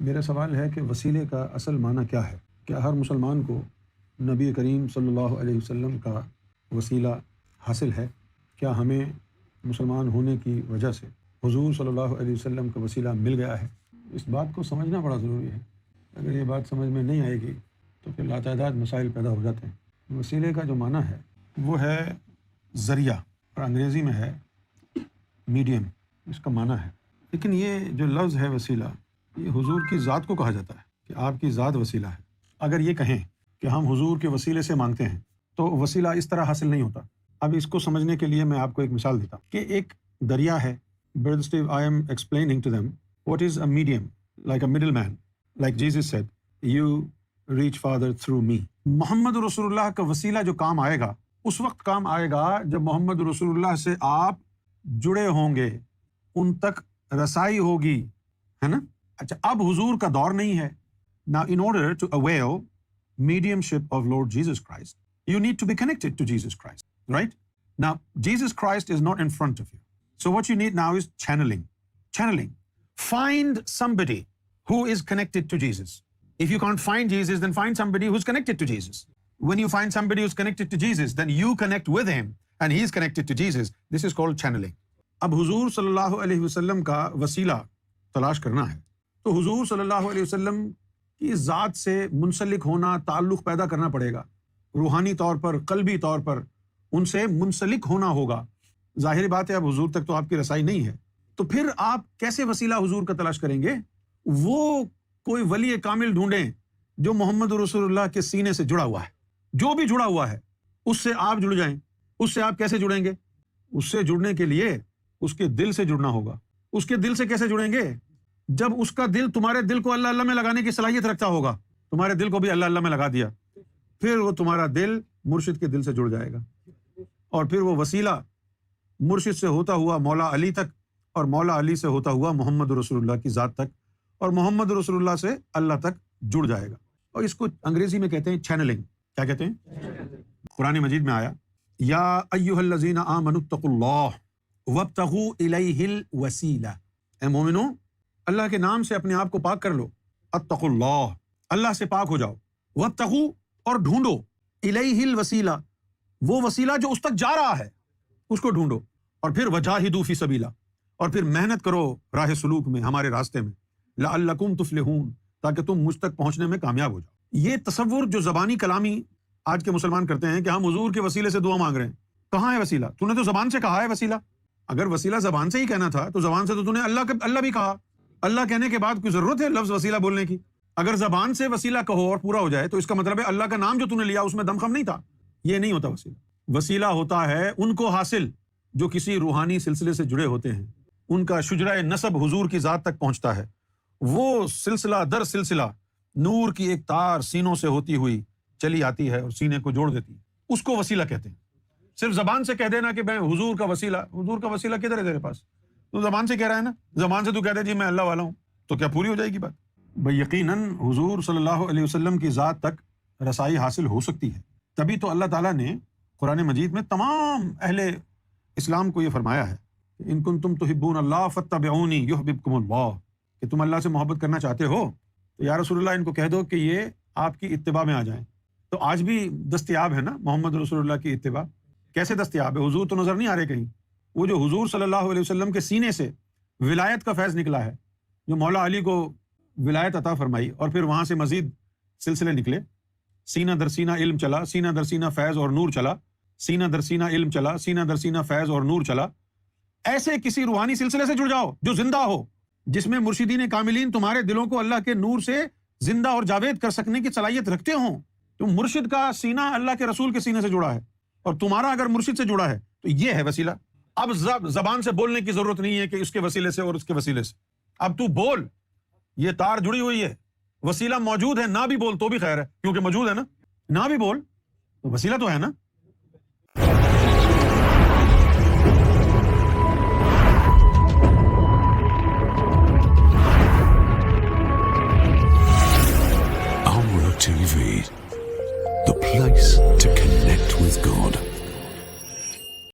میرا سوال ہے کہ وسیلے کا اصل معنی کیا ہے؟ کیا ہر مسلمان کو نبی کریم صلی اللہ علیہ وسلم کا وسیلہ حاصل ہے؟ کیا ہمیں مسلمان ہونے کی وجہ سے حضور صلی اللہ علیہ وسلم کا وسیلہ مل گیا ہے؟ اس بات کو سمجھنا بڑا ضروری ہے۔ اگر یہ بات سمجھ میں نہیں آئے گی تو پھر لاتعداد مسائل پیدا ہو جاتے ہیں۔ وسیلے کا جو معنی ہے وہ ہے ذریعہ، اور انگریزی میں ہے میڈیم، اس کا معنی ہے۔ لیکن یہ جو لفظ ہے وسیلہ، یہ حضور کی ذات کو کہا جاتا ہے کہ آپ کی ذات وسیلہ ہے۔ اگر یہ کہیں کہ ہم حضور کے وسیلے سے مانگتے ہیں تو وسیلہ اس طرح حاصل نہیں ہوتا۔ اب اس کو سمجھنے کے لیے میں آپ کو ایک مثال دیتا ہوں کہ ایک دریا ہے۔ Brother Steve, I am explaining to them what is a medium, like a middleman, like Jesus said, you reach Father through me. محمد رسول اللہ کا وسیلہ جو کام آئے گا اس وقت کام آئے گا جب محمد رسول اللہ سے آپ جڑے ہوں گے، ان تک رسائی ہوگی، ہے نا؟ اچھا، اب حضور کا دور نہیں ہے۔ Now in order to avail mediumship of Lord Jesus Christ, you need to be connected to Jesus Christ, right? Now Jesus Christ is not in front of you. So what you need now is channeling. Channeling. Find somebody who is connected to Jesus. If you can't find Jesus, then find somebody who's connected to Jesus. When you find somebody who's connected to Jesus, then you connect with him and he is connected to Jesus. This is called channeling. اب حضور صلی اللہ علیہ وسلم کا وسیلہ تلاش کرنا ہے تو حضور صلی اللہ علیہ وسلم کی ذات سے منسلک ہونا، تعلق پیدا کرنا پڑے گا۔ روحانی طور پر، قلبی طور پر ان سے منسلک ہونا ہوگا۔ ظاہری بات ہے اب حضور تک تو آپ کی رسائی نہیں ہے، تو پھر آپ کیسے وسیلہ حضور کا تلاش کریں گے؟ وہ کوئی ولی کامل ڈھونڈیں جو محمد رسول اللہ کے سینے سے جڑا ہوا ہے، جو بھی جڑا ہوا ہے اس سے آپ جڑ جائیں۔ اس سے آپ کیسے جڑیں گے؟ اس سے جڑنے کے لیے اس کے دل سے جڑنا ہوگا۔ اس کے دل سے کیسے جڑیں گے؟ جب اس کا دل تمہارے دل کو اللہ اللہ میں لگانے کی صلاحیت رکھتا ہوگا، تمہارے دل کو بھی اللہ اللہ میں لگا دیا، پھر وہ تمہارا دل مرشد کے دل سے جڑ جائے گا، اور پھر وہ وسیلہ مرشد سے ہوتا ہوا مولا علی تک، اور مولا علی سے ہوتا ہوا محمد رسول اللہ کی ذات تک، اور محمد رسول اللہ سے اللہ تک جڑ جائے گا۔ اور اس کو انگریزی میں کہتے ہیں چینلنگ۔ کیا کہتے ہیں؟ قرآن مجید میں آیا یا ایھا الذین آمنوا اتقوا اللہ وابتغوا الیہ الوسیلہ، اے مومنو اللہ کے نام سے اپنے آپ کو پاک کر لو، اتقوا اللہ، اللہ سے پاک ہو جاؤ، وابتغوا، اور ڈھونڈو، الیہ الوسیلہ، وہ وسیلہ جو اس تک جا رہا ہے اس کو ڈھونڈو، اور پھر وجاہدوا فی سبیلہ، اور پھر محنت کرو راہ سلوک میں، ہمارے راستے میں، لعلکم تفلحون، تاکہ تم مجھ تک پہنچنے میں کامیاب ہو جاؤ۔ یہ تصور جو زبانی کلامی آج کے مسلمان کرتے ہیں کہ ہم حضور کے وسیلے سے دعا مانگ رہے ہیں، کہاں ہے وسیلہ؟ تو نے تو زبان سے کہا ہے وسیلہ۔ اگر وسیلہ زبان سے ہی کہنا تھا تو زبان سے تو نے اللہ بھی کہا۔ اللہ کہنے کے بعد کوئی ضرورت ہے لفظ وسیلہ بولنے کی؟ اگر زبان سے وسیلہ کہو اور پورا ہو جائے تو اس کا مطلب ہے اللہ کا نام جو تو نے لیا اس میں دم خم نہیں تھا۔ یہ نہیں ہوتا وسیلہ۔ وسیلہ ہوتا ہے ان کو حاصل جو کسی روحانی سلسلے سے جڑے ہوتے ہیں، ان کا شجرہ نسب حضور کی ذات تک پہنچتا ہے، وہ سلسلہ در سلسلہ نور کی ایک تار سینوں سے ہوتی ہوئی چلی آتی ہے اور سینے کو جوڑ دیتی ہے، اس کو وسیلہ کہتے ہیں۔ صرف زبان سے کہہ دینا کہ میں حضور کا وسیلہ کدھر ہے تیرے پاس؟ تو زبان سے کہہ رہا ہے نا، زبان سے تو کہہ دے جی میں اللہ والا ہوں، تو کیا پوری ہو جائے گی بات؟ بھائی یقیناً حضور صلی اللہ علیہ وسلم کی ذات تک رسائی حاصل ہو سکتی ہے، تبھی تو اللہ تعالیٰ نے قرآن مجید میں تمام اہل اسلام کو یہ فرمایا ہے کہ ان کنتم تحبون اللہ فاتبعونی یحببکم اللہ، کہ تم اللہ سے محبت کرنا چاہتے ہو تو یا رسول اللہ ان کو کہہ دو کہ یہ آپ کی اتباع میں آ جائیں۔ تو آج بھی دستیاب ہے نا محمد رسول اللہ کی اتباع؟ کیسے دستیاب ہے؟ حضور تو نظر نہیں آ رہے کہیں۔ وہ جو حضور صلی اللہ علیہ وسلم کے سینے سے ولایت کا فیض نکلا ہے، جو مولا علی کو ولایت عطا فرمائی، اور پھر وہاں سے مزید سلسلے نکلے، سینہ در سینہ علم چلا، سینہ در سینہ فیض اور نور چلا، سینہ در سینہ علم چلا، سینہ در سینہ فیض اور نور چلا۔ ایسے کسی روحانی سلسلے سے جڑ جاؤ جو زندہ ہو، جس میں مرشدین کاملین تمہارے دلوں کو اللہ کے نور سے زندہ اور جاوید کر سکنے کی صلاحیت رکھتے ہوں۔ تم مرشد کا سینہ اللہ کے رسول کے سینے سے جڑا ہے، اور تمہارا اگر مرشد سے جڑا ہے تو یہ ہے وسیلہ۔ اب زبان سے بولنے کی ضرورت نہیں ہے کہ اس کے وسیلے سے اور اس کے وسیلے سے، اب تو بول، یہ تار جڑی ہوئی ہے، وسیلہ موجود ہے، نہ بھی بول تو بھی خیر ہے کیونکہ موجود ہے نا، نہ بھی بول تو وسیلہ تو ہے نا۔